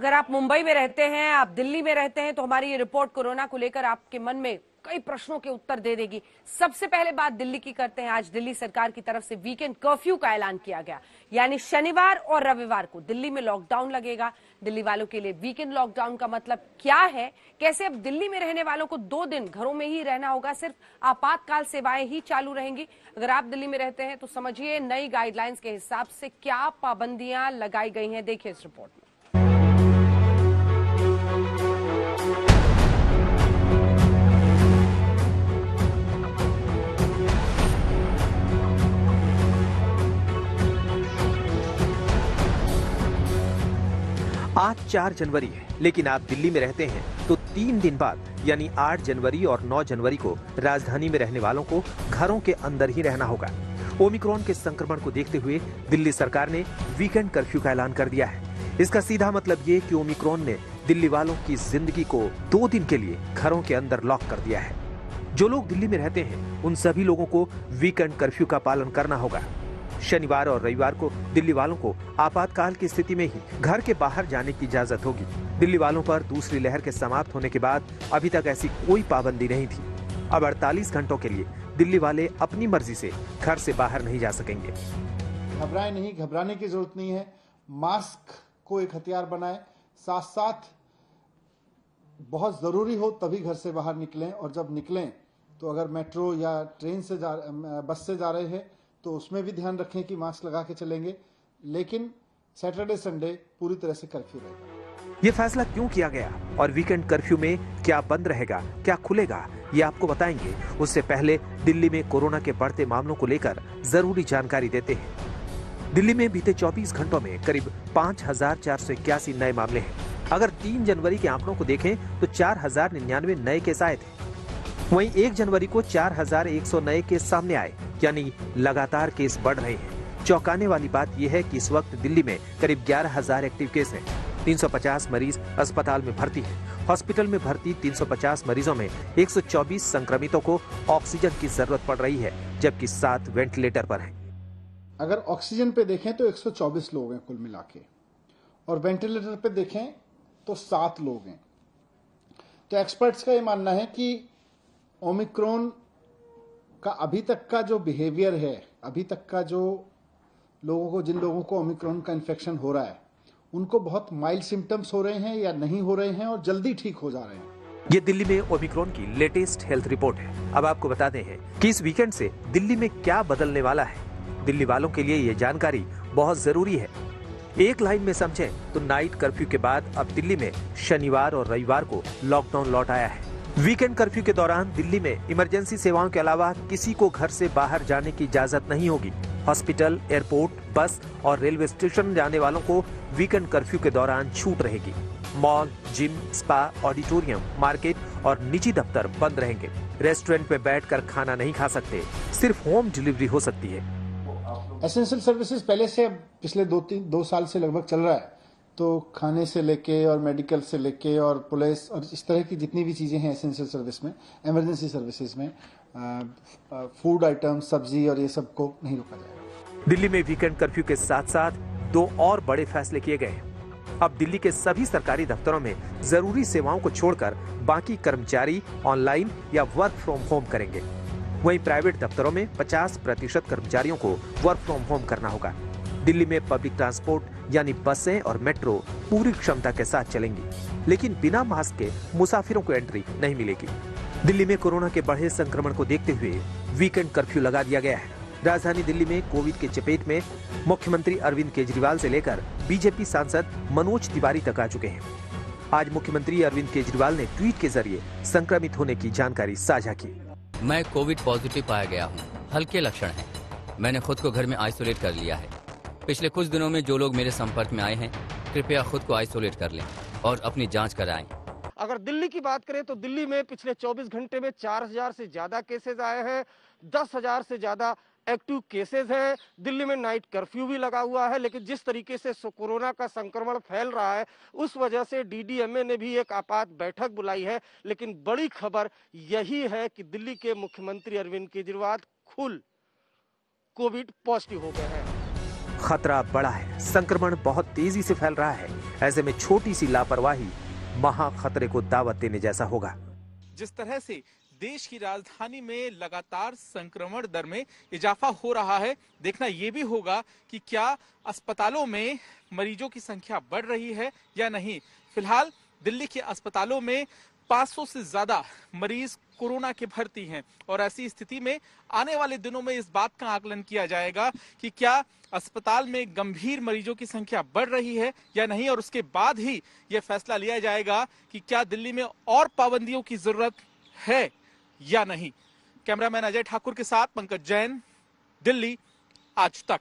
अगर आप मुंबई में रहते हैं, आप दिल्ली में रहते हैं, तो हमारी ये रिपोर्ट कोरोना को लेकर आपके मन में कई प्रश्नों के उत्तर दे देगी। सबसे पहले बात दिल्ली की करते हैं। आज दिल्ली सरकार की तरफ से वीकेंड कर्फ्यू का ऐलान किया गया, यानी शनिवार और रविवार को दिल्ली में लॉकडाउन लगेगा। दिल्ली वालों के लिए वीकेंड लॉकडाउन का मतलब क्या है, कैसे अब दिल्ली में रहने वालों को 2 दिन घरों में ही रहना होगा, सिर्फ आपातकाल सेवाएं ही चालू रहेंगी। अगर आप दिल्ली में रहते हैं तो समझिए नई गाइडलाइंस के हिसाब से क्या पाबंदियां लगाई गई हैं। देखिए इस रिपोर्ट में। आज 4 जनवरी है, लेकिन आप दिल्ली में रहते हैं तो 3 दिन बाद यानी 8 जनवरी और 9 जनवरी को राजधानी में रहने वालों को घरों के अंदर ही रहना होगा। ओमिक्रॉन के संक्रमण को देखते हुए दिल्ली सरकार ने वीकेंड कर्फ्यू का ऐलान कर दिया है। इसका सीधा मतलब ये कि ओमिक्रॉन ने दिल्ली वालों की जिंदगी को 2 दिन के लिए घरों के अंदर लॉक कर दिया है। जो लोग दिल्ली में रहते हैं उन सभी लोगों को वीकेंड कर्फ्यू का पालन करना होगा। शनिवार और रविवार को दिल्ली वालों को आपातकाल की स्थिति में ही घर के बाहर जाने की इजाजत होगी। दिल्ली वालों पर दूसरी लहर के समाप्त होने के बाद अभी तक ऐसी कोई पाबंदी नहीं थी। अब 48 घंटों के लिए दिल्ली वाले अपनी मर्जी से घर से बाहर नहीं जा सकेंगे। घबराए नहीं, घबराने की जरूरत नहीं है। मास्क को एक हथियार बनाएं, साथ साथ बहुत जरूरी हो तभी घर से बाहर निकलें, और जब निकलें तो अगर मेट्रो या ट्रेन से बस से जा रहे हैं तो उसमें भी ध्यान रखें कि मास्क लगा के चलेंगे। लेकिन सैटरडे संडे पूरी तरह से कर्फ्यू रहेगा। ये फैसला क्यों किया गया और वीकेंड कर्फ्यू में क्या बंद रहेगा, क्या खुलेगा, ये आपको बताएंगे। उससे पहले दिल्ली में कोरोना के बढ़ते मामलों को लेकर जरूरी जानकारी देते हैं। दिल्ली में बीते 24 घंटों में करीब 5481 नए मामले हैं। अगर 3 जनवरी के आंकड़ों को देखें तो 4099 नए केस आए थे। वहीं 1 जनवरी को 4100 नए केस सामने आए, यानी लगातार केस बढ़ रहे हैं। चौंकाने वाली बात यह है कि इस वक्त दिल्ली में करीब 11000 एक्टिव केस हैं। 350 मरीज अस्पताल में भर्ती हैं। हॉस्पिटल में भर्ती 350 मरीजों में 124 संक्रमितों को ऑक्सीजन की जरूरत पड़ रही है, जबकि 7 वेंटिलेटर पर हैं। अगर ऑक्सीजन पे देखें तो 124 लोग हैं कुल मिला के, और वेंटिलेटर पे देखें तो 7 लोग हैं। तो एक्सपर्ट्स का ये मानना है कि ओमिक्रॉन का अभी तक का जो बिहेवियर है, अभी तक का जो जिन लोगों को ओमिक्रॉन का इन्फेक्शन हो रहा है, उनको बहुत माइल्ड सिम्टम्स हो रहे हैं या नहीं हो रहे हैं और जल्दी ठीक हो जा रहे हैं। ये दिल्ली में ओमिक्रॉन की लेटेस्ट हेल्थ रिपोर्ट है। अब आपको बताते हैं कि इस वीकेंड से दिल्ली में क्या बदलने वाला है। दिल्ली वालों के लिए ये जानकारी बहुत जरूरी है। एक लाइन में समझें तो नाइट कर्फ्यू के बाद अब दिल्ली में शनिवार और रविवार को लॉकडाउन लौट आया है। वीकेंड कर्फ्यू के दौरान दिल्ली में इमरजेंसी सेवाओं के अलावा किसी को घर से बाहर जाने की इजाजत नहीं होगी। हॉस्पिटल, एयरपोर्ट, बस और रेलवे स्टेशन जाने वालों को वीकेंड कर्फ्यू के दौरान छूट रहेगी। Mall, gym, spa, auditorium, market और निजी दफ्तर बंद रहेंगे। रेस्टोरेंट में बैठकर खाना नहीं खा सकते, सिर्फ होम डिलीवरी हो सकती है। एसेंशियल सर्विसेज पहले से पिछले 2 साल से लगभग चल रहा है, तो खाने से लेके और मेडिकल से लेके और पुलिस और इस तरह की जितनी भी चीज़ें हैं एसेंशियल सर्विस में, इमरजेंसी सर्विसेज में, फूड आइटम, सब्जी और ये सब को नहीं रोका जाएगा। दिल्ली में वीकेंड कर्फ्यू के साथ साथ 2 और बड़े फैसले किए गए हैं। अब दिल्ली के सभी सरकारी दफ्तरों में जरूरी सेवाओं को छोड़कर बाकी कर्मचारी ऑनलाइन या वर्क फ्रॉम होम करेंगे। वहीं प्राइवेट दफ्तरों में 50% कर्मचारियों को वर्क फ्रॉम होम करना होगा। दिल्ली में पब्लिक ट्रांसपोर्ट यानी बसें और मेट्रो पूरी क्षमता के साथ चलेंगी, लेकिन बिना मास्क के मुसाफिरों को एंट्री नहीं मिलेगी। दिल्ली में कोरोना के बढ़े संक्रमण को देखते हुए वीकेंड कर्फ्यू लगा दिया गया है। राजधानी दिल्ली में कोविड के चपेट में मुख्यमंत्री अरविंद केजरीवाल से लेकर बीजेपी सांसद मनोज तिवारी तक आ चुके हैं। आज मुख्यमंत्री अरविंद केजरीवाल ने ट्वीट के जरिए संक्रमित होने की जानकारी साझा की। मैं कोविड पॉजिटिव पाया गया हूँ। हल्के लक्षण हैं। मैंने खुद को घर में आइसोलेट कर लिया है। पिछले कुछ दिनों में जो लोग मेरे संपर्क में आए हैं, कृपया खुद को आइसोलेट कर लें और अपनी जांच कराएं। अगर दिल्ली की बात करें तो दिल्ली में पिछले 24 घंटे में 4000 से ज्यादा केसेस आए हैं, 10,000 से ज्यादा एक्टिव केसेस हैं। दिल्ली में नाइट कर्फ्यू भी लगा हुआ है, लेकिन जिस तरीके से कोरोना का संक्रमण फैल रहा है उस वजह से डीडीएमए ने भी एक आपात बैठक बुलाई है। लेकिन बड़ी खबर यही है कि दिल्ली के मुख्यमंत्री अरविंद केजरीवाल खुद कोविड पॉजिटिव हो गए हैं। खतरा बड़ा है, संक्रमण बहुत तेजी से फैल रहा है। ऐसे में छोटी सी लापरवाही महा खतरे को दावत देने जैसा होगा। जिस तरह से देश की राजधानी में लगातार संक्रमण दर में इजाफा हो रहा है, देखना यह भी होगा कि क्या अस्पतालों में मरीजों की संख्या बढ़ रही है या नहीं। फिलहाल दिल्ली के अस्पतालों में 500 से ज्यादा मरीज कोरोना के भर्ती हैं और ऐसी स्थिति में आने वाले दिनों में इस बात का आकलन किया जाएगा कि क्या अस्पताल में गंभीर मरीजों की संख्या बढ़ रही है या नहीं, और उसके बाद ही यह फैसला लिया जाएगा कि क्या दिल्ली में और पाबंदियों की जरूरत है या नहीं। कैमरामैन अजय ठाकुर के साथ पंकज जैन, दिल्ली आज तक।